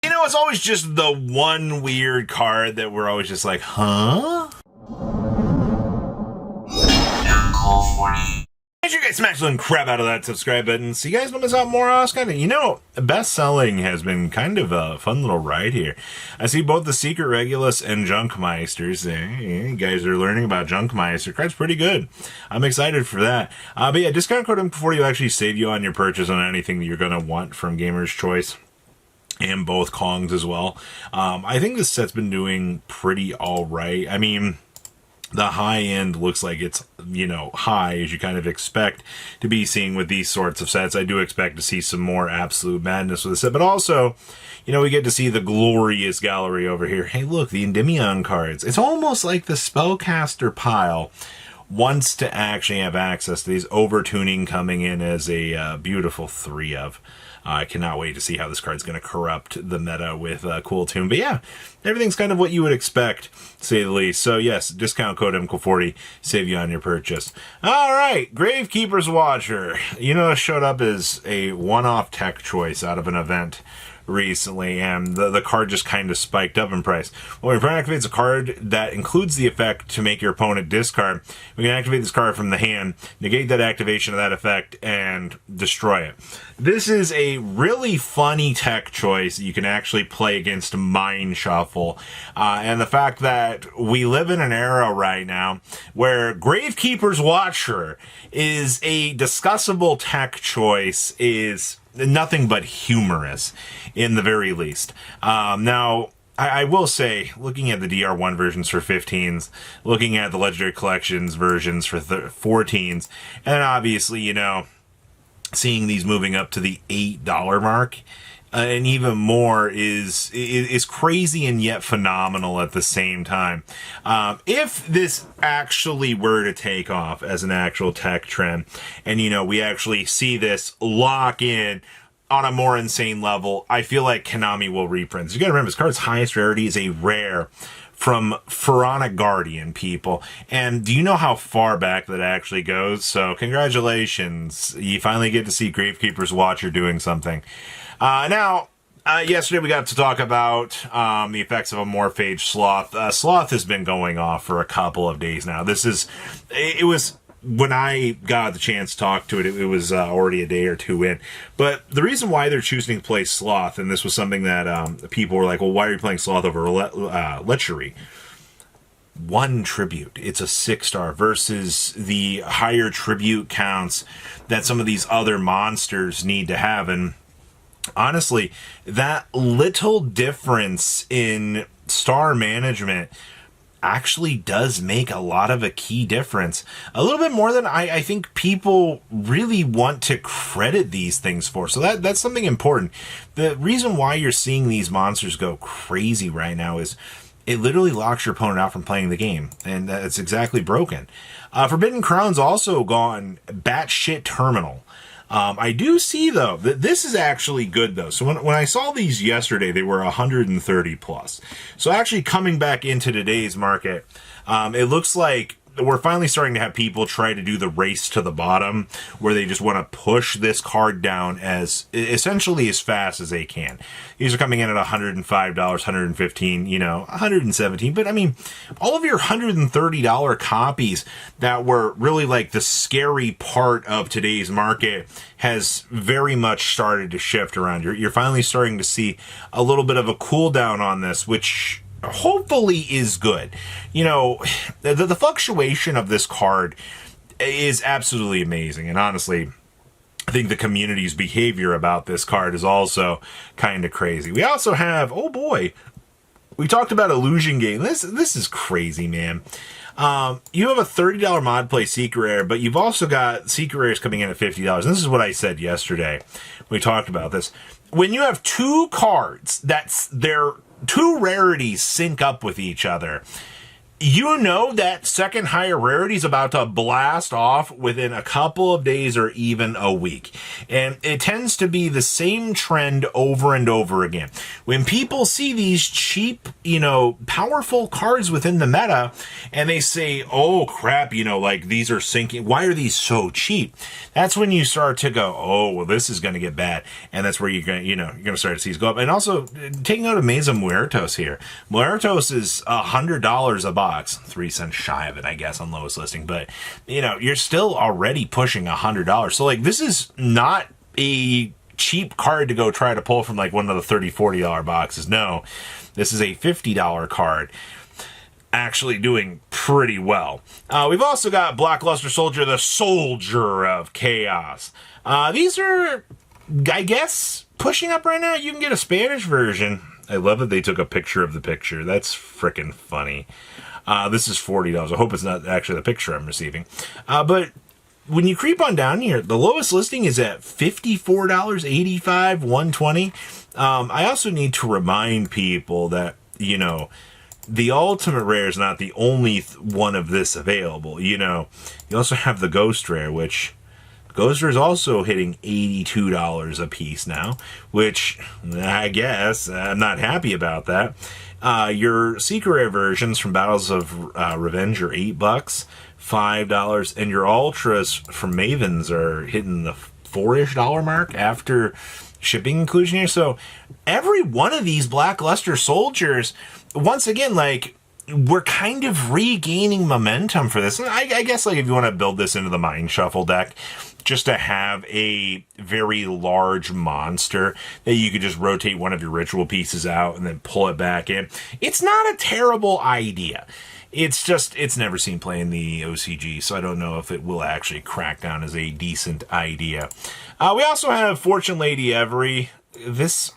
You know, it's always just the one weird card that we're always just like, huh? Make sure you guys smash the crap out of that subscribe button so you guys don't miss out more on us. You know, best selling has been kind of a fun little ride here. I see both the Secret Regulus and Junkmeisters. You guys are learning about Junkmeister. Card's pretty good. I'm excited for that. But yeah, discount code M440 will actually save you on your purchase on anything that you're going to want from Gamer's Choice. And both Kongs as well. I think this set's been doing pretty alright. I mean, the high end looks like it's, you know, high as you kind of expect to be seeing with these sorts of sets. I do expect to see some more absolute madness with the set, but also, you know, we get to see the glorious gallery over here. Hey, look, the Endymion cards. It's almost like the Spellcaster pile wants to actually have access to these overtuning coming in as a beautiful 3 of. I cannot wait to see how this card's going to corrupt the meta with Cool Tune. But yeah, everything's kind of what you would expect, to say the least. So yes, discount code MCO40, save you on your purchase. All right, Gravekeeper's Watcher. You know, showed up as a one-off tech choice out of an event recently, and the card just kind of spiked up in price. Well, when your opponent activates a card that includes the effect to make your opponent discard, we can activate this card from the hand, negate that activation of that effect, and destroy it. This is a really funny tech choice you can actually play against Mind Shuffle, and the fact that we live in an era right now where Gravekeeper's Watcher is a discussable tech choice is nothing but humorous, in the very least. Now, I will say, looking at the DR1 versions for 15s, looking at the Legendary Collections versions for 14s, and obviously, you know, seeing these moving up to the $8 mark, and even more is crazy and yet phenomenal at the same time. If this actually were to take off as an actual tech trend, and you know, we actually see this lock in on a more insane level, I feel like Konami will reprint this. You gotta remember, this card's highest rarity is a rare from Pharaonic Guardian, people. And do you know how far back that actually goes? So congratulations. You finally get to see Gravekeeper's Watcher doing something. Yesterday we got to talk about the effects of a Morphage Sloth. Sloth has been going off for a couple of days now. It was, when I got the chance to talk to it, it was already a day or two in. But the reason why they're choosing to play Sloth, and this was something that people were like, well, why are you playing Sloth over Lechery? One tribute. It's a 6-star versus the higher tribute counts that some of these other monsters need to have. And honestly, that little difference in star management actually does make a lot of a key difference. A little bit more than I think people really want to credit these things for. So that's something important. The reason why you're seeing these monsters go crazy right now is it literally locks your opponent out from playing the game. And that's exactly broken. Forbidden Crown's also gone batshit terminal. I do see, though, that this is actually good, though. So when I saw these yesterday, they were 130 plus. So actually coming back into today's market, it looks like we're finally starting to have people try to do the race to the bottom, where they just want to push this card down as essentially as fast as they can. These are coming in at $105, $115, you know, $117. But I mean, all of your $130 copies that were really like the scary part of today's market has very much started to shift around. You're finally starting to see a little bit of a cool down on this, which hopefully is good. You know, the fluctuation of this card is absolutely amazing. And honestly, I think the community's behavior about this card is also kind of crazy. We also have, oh boy, we talked about Illusion Game. This is crazy, man. You have a $30 mod play Secret Rare, but you've also got Secret Rares coming in at $50. And this is what I said yesterday. We talked about this. When you have two cards, their two rarities sync up with each other, you know that second higher rarity is about to blast off within a couple of days or even a week. And it tends to be the same trend over and over again. When people see these cheap, powerful cards within the meta, and they say, oh crap, like these are sinking. Why are these so cheap? That's when you start to go, oh, well, this is going to get bad. And that's where you're going to start to see these go up. And also, take note of Mesa Muertos here. Muertos is $100 a box. 3 cents shy of it, I guess, on lowest listing, but you're still already pushing $100. So like, this is not a cheap card to go try to pull from like one of the $30-$40 boxes. No, this is a $50 card, actually doing pretty well. We've also got Blackluster Soldier, the Soldier of Chaos. These are, I guess, pushing up right now. You can get a Spanish version. I love that they took a picture of the picture. That's freaking funny. This is $40. I hope it's not actually the picture I'm receiving. But when you creep on down here, the lowest listing is at $54, $85, $120. I also need to remind people that, the Ultimate Rare is not the only one of this available. You also have the Ghost Rare, which Ghost Rare is also hitting $82 a piece now, which I guess I'm not happy about that. Your Secret Rare versions from Battles of Revenge are $8, $5, and your Ultras from Mavens are hitting the $4-ish mark after shipping inclusion here. So every one of these Blackluster Soldiers, once again, like, we're kind of regaining momentum for this. And I guess, like, if you want to build this into the Mind Shuffle deck, just to have a very large monster that you could just rotate one of your ritual pieces out and then pull it back in, it's not a terrible idea. It's just, it's never seen play in the OCG, so I don't know if it will actually crack down as a decent idea. We also have Fortune Lady Every. This...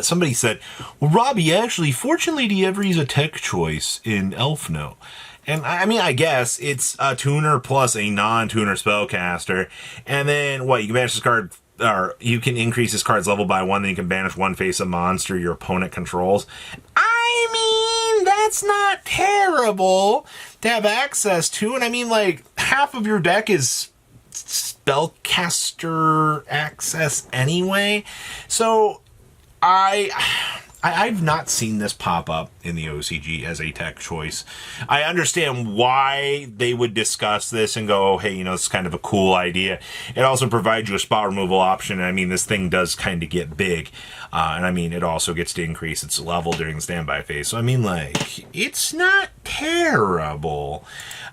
somebody said, well, Robbie, actually, Fortune Lady Every is a tech choice in Elfno. And I mean, I guess it's a tuner plus a non-tuner spellcaster. And then, you can banish this card, or you can increase this card's level by 1, then you can banish one face of monster your opponent controls. I mean, that's not terrible to have access to. And I mean, like, half of your deck is spellcaster access anyway. So I've not seen this pop up in the OCG as a tech choice. I understand why they would discuss this and go, oh, hey, it's kind of a cool idea. It also provides you a spot removal option. I mean, this thing does kind of get big. And I mean, it also gets to increase its level during the standby phase. So I mean, like, it's not terrible.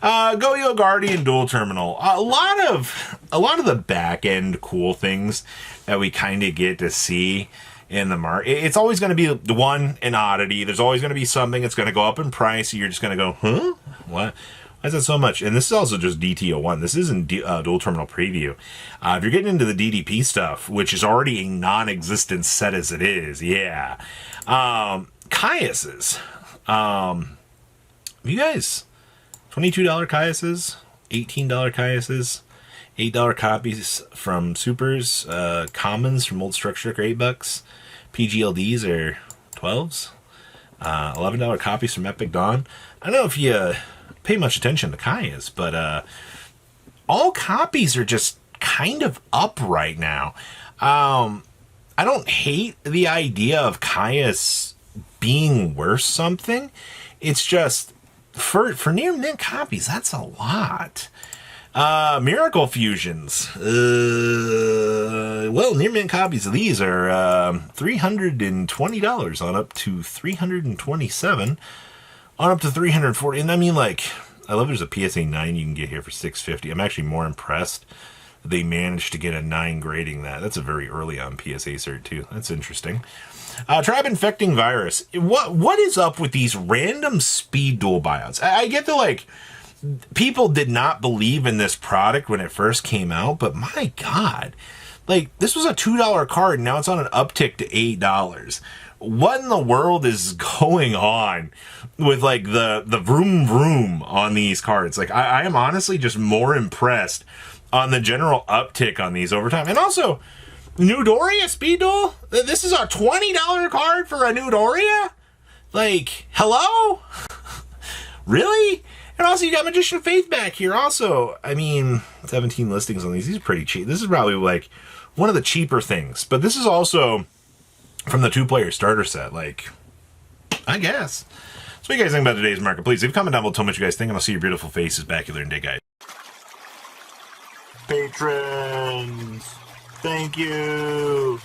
Go-Yo Guardian Dual Terminal. A lot of the back end cool things that we kind of get to see in the market. It's always going to be the one an oddity. There's always going to be something that's going to go up in price. You're just going to go, huh? What? Why is that so much? And this is also just DTO1. This isn't Dual Terminal Preview. If you're getting into the DDP stuff, which is already a non-existent set as it is, yeah. Caius's. You guys, $22 Caius's, $18 Caius's, $8 copies from Supers, Commons from Old Structure are $8. PGLDs are 12s. $11 copies from Epic Dawn. I don't know if you pay much attention to Caius, but all copies are just kind of up right now. I don't hate the idea of Caius being worth something. It's just, for near mint copies, that's a lot. Miracle Fusions. Near mint copies of these are $320 on up to $327 on up to $340. And I mean, like, I love there's a PSA 9 you can get here for $650. I'm actually more impressed they managed to get a 9 grading that. That's a very early on PSA cert too. That's interesting. Tribe Infecting Virus. What is up with these random speed dual buyouts? I get the, like, people did not believe in this product when it first came out, but my God, like, this was a $2 card, and now it's on an uptick to $8. What in the world is going on with, like, the vroom vroom on these cards? Like, I am honestly just more impressed on the general uptick on these over time. And also, New Doria Speed Duel? This is a $20 card for a New Doria? Like, hello? Really? And also, you got Magician of Faith back here also. I mean, 17 listings on these. These are pretty cheap. This is probably like one of the cheaper things. But this is also from the 2-player starter set. Like, I guess. So what do you guys think about today's market? Please leave a comment down below. Tell me what you guys think. And I'll see your beautiful faces back here in day, guys. Patrons, thank you.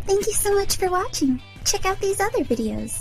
Thank you so much for watching. Check out these other videos.